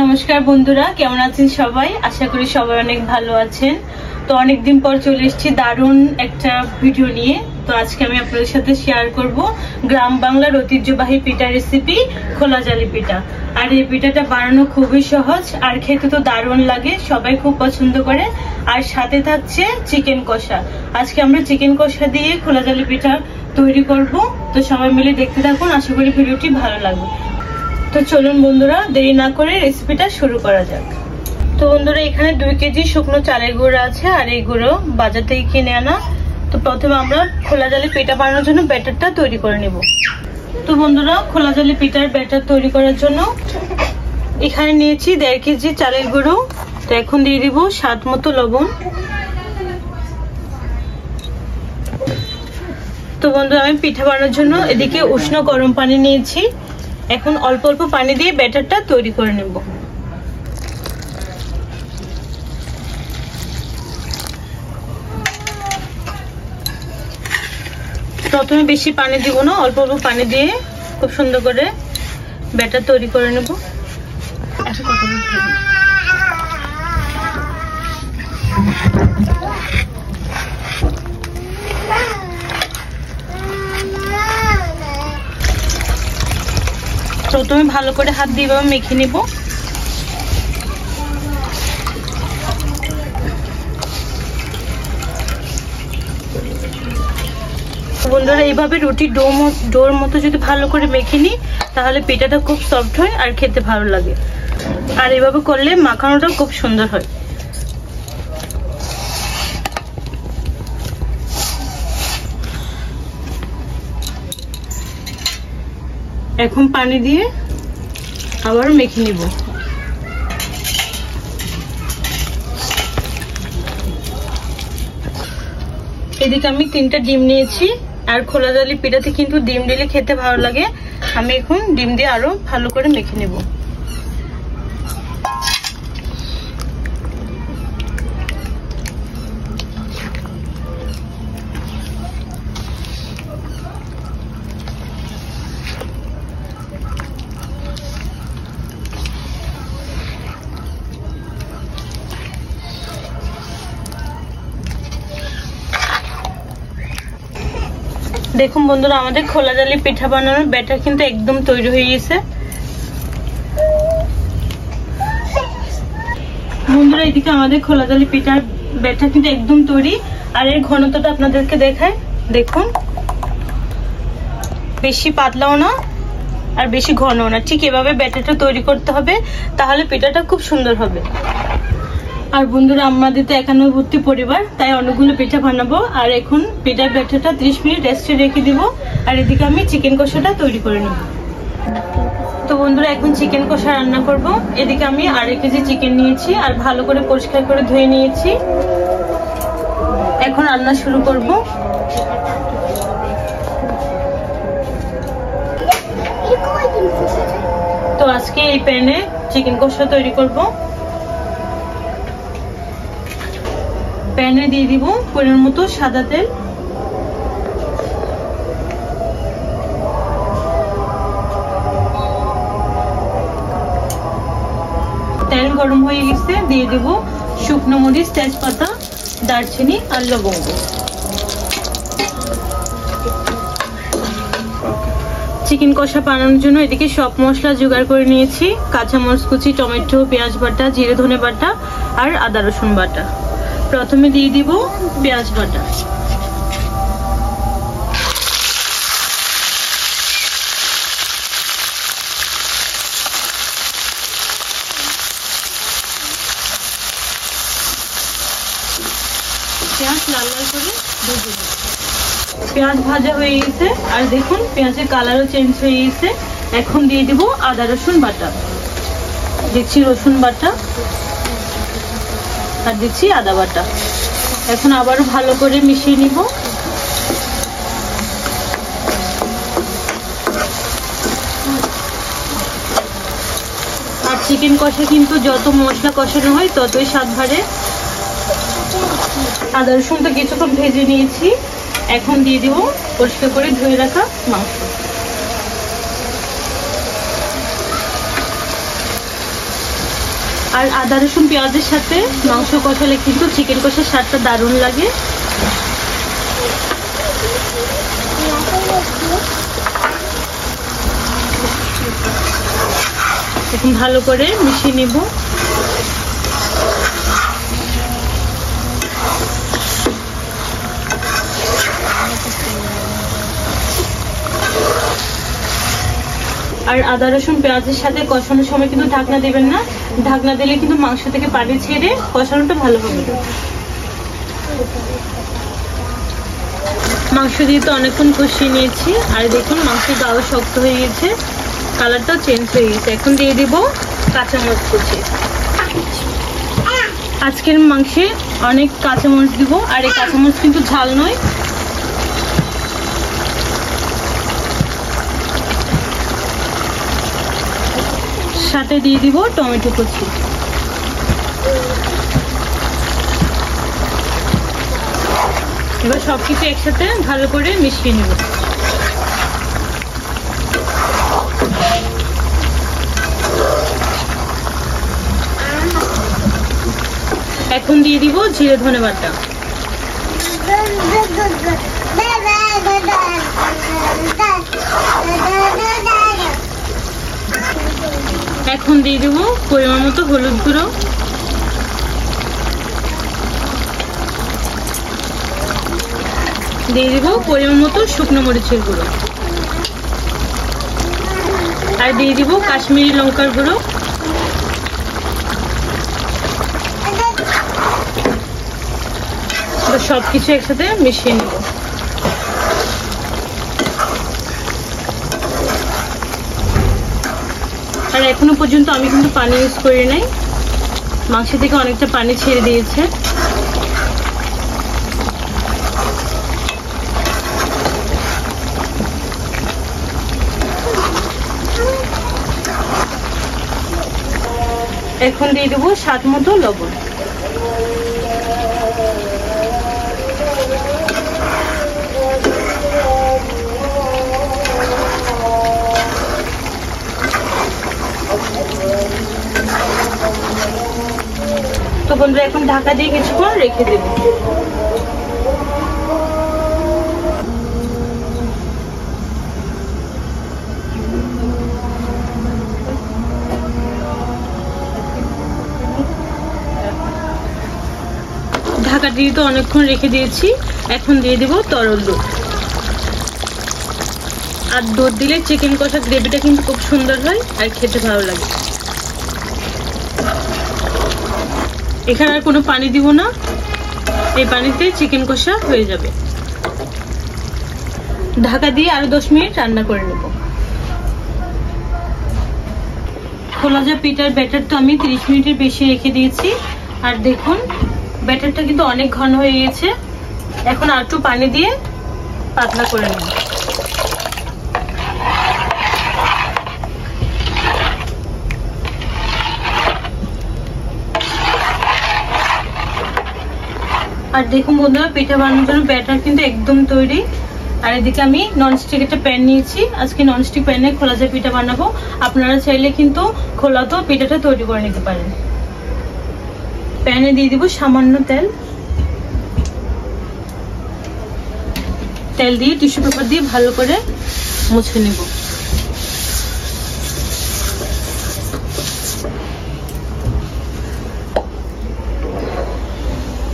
নমস্কার বন্ধুরা, কেমন আছেন সবাই? আশা করি সবাই অনেক ভালো আছেন। তো অনেকদিন পর চলে এসেছি দারুণ একটা ভিডিও নিয়ে। তো আজকে আমি আপনাদের সাথে শেয়ার করব গ্রাম বাংলার ঐতিহ্যবাহী পিঠা রেসিপি খোলা জালি পিঠা। আর এই পিঠাটা বানানো খুবই সহজ আর খেতে তো দারুণ লাগে, সবাই খুব পছন্দ করে। আর সাথে থাকছে চিকেন কষা। আজকে আমরা চিকেন কষা দিয়ে খোলা জালি পিঠা তৈরি করব। তো সবাই মিলে দেখতে থাকুন, আশা করি ভিডিওটি ভালো লাগবে। তো চলুন বন্ধুরা, দেরি না করে রেসিপিটা শুরু করা যাক। তো বন্ধুরা, এখানে 2 কেজি শুকনো চালের গুঁড়ো আছে আর এই গুঁড়ো বাজার থেকে কিনে আনা। তো প্রথমে আমরা খোলা জালি পিঠা বানানোর জন্য ব্যাটারটা তৈরি করে নেব। তো বন্ধুরা, খোলা জালি পিঠার ব্যাটার তৈরি করার জন্য এখানে নিয়েছি 1.5 কেজি চালের গুঁড়ো। তো এখন দিয়ে দিব স্বাদ মতো লবণ। তো বন্ধুরা, আমি পিঠা বানানোর জন্য এদিকে উষ্ণ গরম পানি নিয়েছি। এখন অল্প অল্প পানি দিয়ে ব্যাটারটা তৈরি করে নেব। প্রথমে বেশি পানি দিব না, অল্প অল্প পানি দিয়ে খুব সুন্দর করে ব্যাটার তৈরি করে নেব। প্রথমে ভালো করে হাত দিয়ে মেখে নিব। বন্ধুরা, এইভাবে রুটি ডোর মতো যদি ভালো করে মেখে নিই তাহলে পিঠাটা খুব সফট হয় আর খেতে ভালো লাগে। আর এইভাবে করলে মাখানোটা খুব সুন্দর হয়। এখন পানি দিয়ে আবার মেখে নিব। এদিকে আমি 3টা ডিম নিয়েছি। আর খোলা জালি পিঠাতে কিন্তু ডিম দিলে খেতে ভালো লাগে। আমি এখন ডিম দিয়ে আরো ভালো করে মেখে নেব। দেখুন বন্ধুরা, আমাদের খোলা জালি পিঠা বানানোর ব্যাটার কিন্তু একদম তৈরি হয়ে গেছে। বন্ধুরা, এদিকে আমাদের খোলা জালি পিঠার ব্যাটার কিন্তু একদম তৈরি। আর এর ঘনত্বটা আপনাদেরকে দেখায়, দেখুন, বেশি পাতলাও না আর বেশি ঘনও না। ঠিক এভাবে ব্যাটারটা তৈরি করতে হবে, তাহলে পিঠাটা খুব সুন্দর হবে। আর বন্ধুরা, আমাদের তো 91 পরিবার, তাই অনেকগুলো পিঠা বানাবো। আর এখন পিঠার ব্যাটারটা 30 মিনিট রেস্টে রেখে দিব। আর এদিকে আমি চিকেন কষাটা তৈরি করে নেব। তো বন্ধুরা, এখন চিকেন কষা রান্না করব। এদিকে আমি 2.5 কেজি চিকেন নিয়েছি আর ভালো করে পরিষ্কার করে ধুয়ে নিয়েছি। এখন রান্না শুরু করব। তো আজকে এই প্যানে চিকেন কষা তৈরি করব। প্যানে দিয়ে দিব পরিমাণ মতো সাদা তেল। তেল গরম হয়ে গেছে, দিয়ে দিব শুকনো মরিচ, তেজপাতা, দারচিনি আর লবঙ্গ। চিকেন কষা বানানোর জন্য এদিকে সব মশলা জোগাড় করে নিয়েছি। কাঁচামরিচ কুচি, টমেটো, পেঁয়াজ বাটা, জিরে ধনে বাটা আর আদা রসুন বাটা। প্রথমে দিয়ে দিব পেঁয়াজ বাটা। পেঁয়াজ লাল লাল করে ভেজে দেব। পেঁয়াজ ভাজা হয়ে গেছে আর দেখুন পেঁয়াজের কালারও চেঞ্জ হয়ে গেছে। এখন দিয়ে দিব আদা রসুন বাটা। দেখছি রসুন বাটা আর দিচ্ছি আদা বাটা। এখন আবারও ভালো করে মিশিয়ে নিব। আর চিকেন কষা কিন্তু যত মশলা কষানো হয় ততই স্বাদ বাড়ে। আদা রসুন তো কিছুক্ষণ ভেজে নিয়েছি। এখন দিয়ে দিব পরিষ্কার করে ধুয়ে রাখা মাংস। আর আদা রসুন পেঁয়াজের সাথে মাংস কষালে কিন্তু চিকেন কষার স্বাদটা দারুণ লাগে। এখন ভালো করে মিশিয়ে নেব। আর আদা রসুন পেঁয়াজের সাথে কষানোর সময় কিন্তু ঢাকনা দেবেন না, ঢাকনা দিলে কিন্তু মাংস থেকে পানি ছেড়ে কষানোটা ভালো হবে। মাংস দিয়ে তো অনেকক্ষণ কষিয়ে নিয়েছি, আর দেখুন মাংসের গাও শক্ত হয়ে গেছে, কালারটাও চেঞ্জ হয়ে গেছে। এখন দিয়ে দিব কাঁচামরিচ কুচি। আজকের মাংসে অনেক কাঁচামরিচ দিব, আর এই কাঁচামরিচ কিন্তু ঝাল নয়। সাথে দিয়ে দিব টমেটো কুচি। এবার সবকিছু একসাথে ভালো করে মিশিয়ে নেব। এখন দিয়ে দিব জিরে ধনে বাটা। এখন দিয়ে দেব পরিমাণ মতো হলুদ গুঁড়ো, দিয়ে দেব পরিমাণ মতো শুকনো মরিচের গুঁড়ো, আর দিয়ে দিব কাশ্মীরি লঙ্কার গুঁড়ো। সবকিছু একসাথে মিশিয়ে নেব। আর এখনো পর্যন্ত আমি কিন্তু পানি ইউজ করি নাই, মাংস থেকে অনেকটা পানি ছেড়ে দিয়েছে। এখন দিয়ে দেবো স্বাদ মতো লবণ। তো বন্ধুরা এখন ঢাকা দিয়ে কিছুক্ষণ রেখে দেব। ঢাকা দিয়ে তো অনেকক্ষণ রেখে দিয়েছি, এখন দিয়ে দেব তরল দুধ। আর দুধ দিলে চিকেন কষা গ্রেভিটা কিন্তু খুব সুন্দর হয় আর খেতে ভালো লাগে। এখানে আর কোনো পানি দিব না, এই পানিতে চিকেন কষা হয়ে যাবে। ঢাকা দিয়ে আরো 10 মিনিট রান্না করে নেব। খোলাজা পিঠার ব্যাটার তো আমি 30 মিনিটের বেশি রেখে দিয়েছি, আর দেখুন ব্যাটারটা কিন্তু অনেক ঘন হয়ে গেছে। এখন আর একটু পানি দিয়ে পাতলা করে নেব। আর দেখুন বন্ধুরা পিঠা বানানোর জন্য ব্যাটার কিন্তু একদম তৈরি। আর এদিকে আমি ননস্টিক একটা প্যান নিয়েছি, আজকে ননস্টিক প্যানে খোলা যায় পিঠা বানাবো। আপনারা চাইলে কিন্তু খোলাতেও পিঠাটা তৈরি করে নিতে পারেন। প্যানে দিয়ে দিব সামান্য তেল, তেল দিয়ে টিস্যু পেপার দিয়ে ভালো করে মুছে নেব।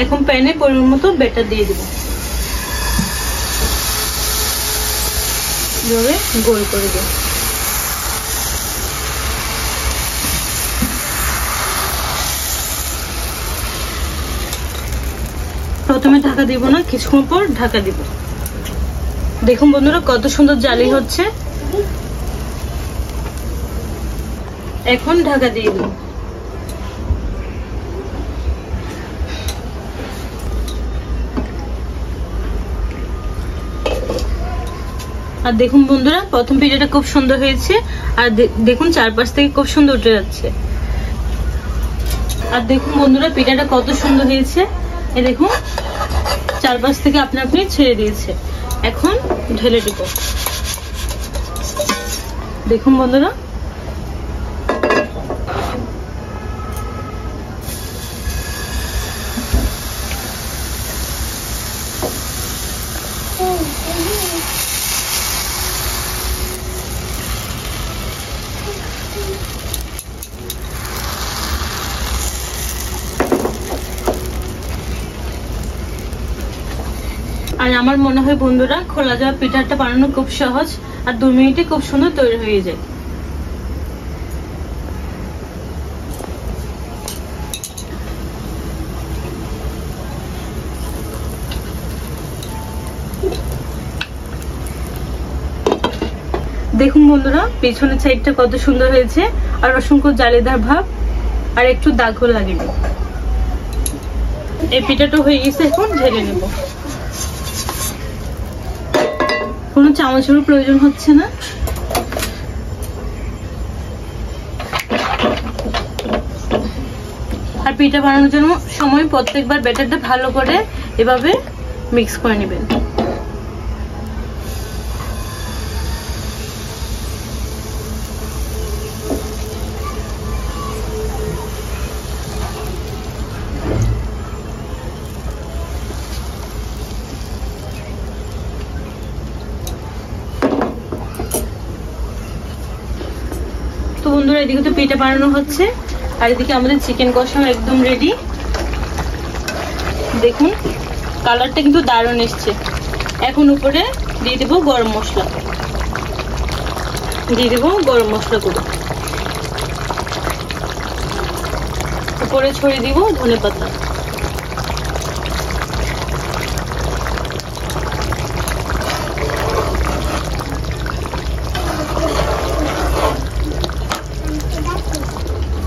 এখন প্যানে পরিমাণ মতো ব্যাটার দিয়ে দেব, এভাবে গোল করে দেব। প্রথমে ঢাকা দেব না, কিছুক্ষণ পর ঢাকা দিব। দেখুন বন্ধুরা কত সুন্দর জালি হচ্ছে। এখন ঢাকা দিয়ে দেব। আর দেখুন বন্ধুরা প্রথম পিঠাটা খুব সুন্দর হয়েছে, আর দেখুন চারপাশ থেকে খুব সুন্দর উঠে যাচ্ছে। আর দেখুন বন্ধুরা পিঠাটা কত সুন্দর হয়েছে, এই দেখুন চারপাশ থেকে আপনা আপনি ছেড়ে দিয়েছে। এখন ঢেলে দিব। দেখুন বন্ধুরা আমার মনে হয় বন্ধুরা খোলা যাওয়া পিঠাটা বানানো খুব সহজ আর 2 মিনিটে খুব সুন্দর তৈরি হয়ে যায়। দেখুন বন্ধুরা পেছনের সাইডটা কত সুন্দর হয়েছে আর অসংখ্য জালিদার ভাব আর একটু দাগও লাগেনি। এই পিঠাটা হয়ে গেছে, এখন ঢেলে নেব। কোনো চামচেরও প্রয়োজন হচ্ছে না। আর পিঠা বানানোর জন্য সময় প্রত্যেকবার ব্যাটারটা ভালো করে এভাবে মিক্স করে নেবেন। তো বন্ধুরা এদিকে তো পিঠা বানানো হচ্ছে আর এদিকে আমাদের চিকেন কষা একদম রেডি। দেখুন কালারটা কিন্তু দারুণ এসছে। এখন উপরে দিয়ে দেবো গরম মশলা, গুঁড়ো, উপরে ছড়িয়ে দিব ধনেপাতা।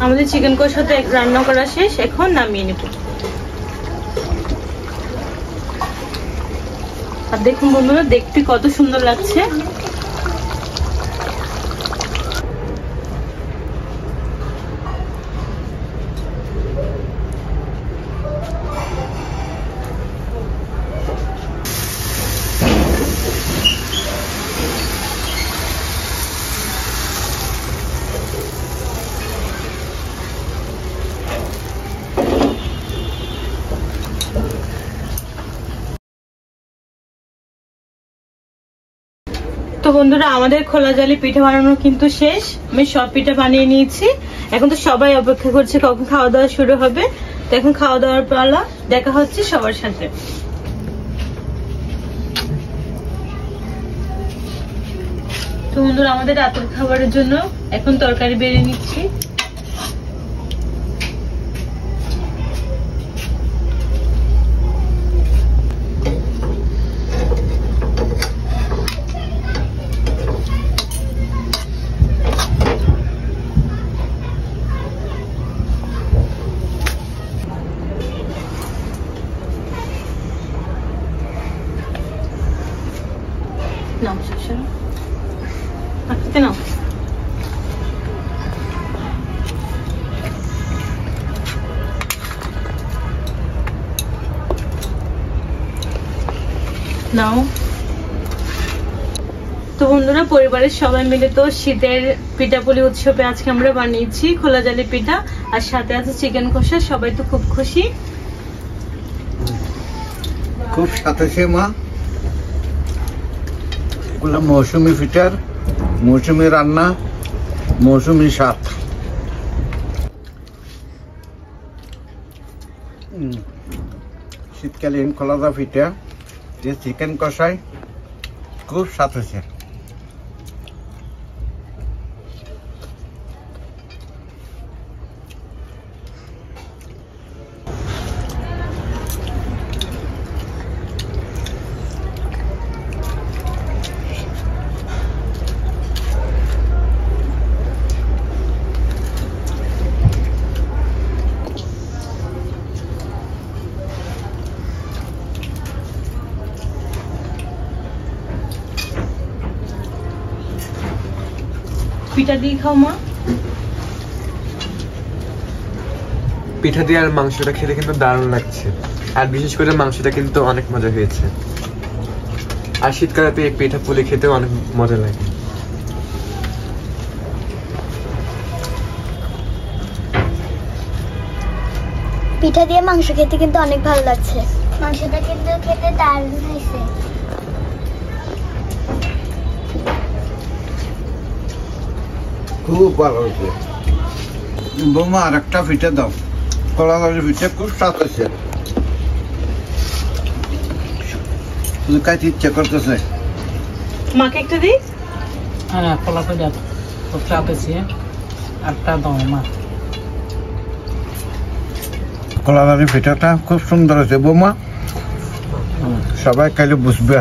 আমাদের চিকেন কষাতে রান্না করা শেষ, এখন নামিয়ে নেব। আর দেখুন বন্ধুরা দেখতে কত সুন্দর লাগছে। তো বন্ধুরা আমাদের খোলা জালি পিঠা বানানো কিন্তু শেষ। আমি সব পিঠা বানিয়ে নিয়েছি। এখন তো সবাই অপেক্ষা করছে কখন খাওয়া দাওয়া শুরু হবে। তো এখন খাওয়া দাওয়ার পালা, দেখা হচ্ছে সবার সাথে। তো বন্ধুরা আমাদের রাতের খাবারের জন্য এখন তরকারি বেড়ে নিচ্ছি। নাও শাশুড়ি, আঁকতে নাও। নাও। তো বন্ধুরা পরিবারের সবাই মিলে তো শীতের পিঠাপুলি উৎসবে আজকে আমরা বানিয়েছি খোলা জালি পিঠা আর সাথে আছে চিকেন কষা। সবাই তো খুব খুশি, খুব সাথে মা। মৌসুমী পিঠার মৌসুমী রান্না, মৌসুমী স্বাদ। শীতকালীন খোলাদা পিঠা যে চিকেন কষাই খুব স্বাদ হয়েছে। পিঠা দিয়ে খাও মা। পিঠা দিয়ে আর মাংসটা খেতে কিন্তু দারুণ লাগছে, আর বিশেষ করে মাংসটা কিন্তু অনেক মজা হয়েছে। আর শীতকালে তো এই পিঠা পুলি খেতে অনেক মজা লাগে। পিঠা দিয়ে মাংস খেতে কিন্তু অনেক ভালো লাগছে। মাংসটা কিন্তু খেতে দারুণ হয়েছে। খুব ভালো হয়েছে। বৌমা আর একটা পিঠা দাও, কলা পিঠা খুব স্বাদ হয়েছে। শুধু খাইতে ইচ্ছা করতেছে। মাকে একটা দিই। হ্যাঁ, কলা করে চাতেছি আটটা দাও মা। কলাবাড়ির পিঠাটা খুব সুন্দর হয়েছে বৌমা, সবাই খাইলে বুঝবে।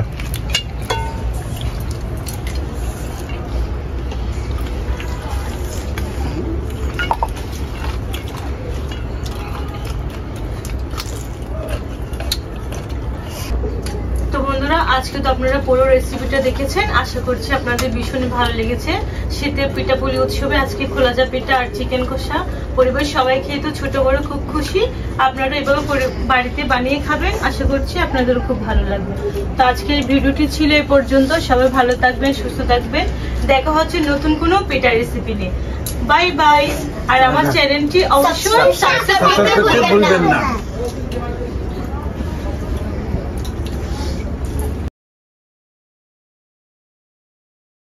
তো বন্ধুরা, আজকে তো আপনারা পুরো রেসিপিটা দেখেছেন, আশা করছি আপনাদের ভীষণ ভালো লেগেছে। শীতের পিঠাপুলি উৎসবে আজকে খোলাজা পিঠা আর চিকেন কষা, পরিবার সবাই খেয়ে তো ছোট বড় খুব খুশি। আপনারা এভাবে বাড়িতে বানিয়ে খাবেন, আশা করছি আপনাদেরও খুব ভালো লাগবে। তো আজকের ভিডিওটি ছিল এই পর্যন্ত। সবাই ভালো থাকবেন, সুস্থ থাকবেন। দেখা হচ্ছে নতুন কোনো পিঠা রেসিপি নিয়ে। Bye bye. আর আমার চ্যানেলটি অবশ্যই সাবস্ক্রাইব করতে ভুলবেন না।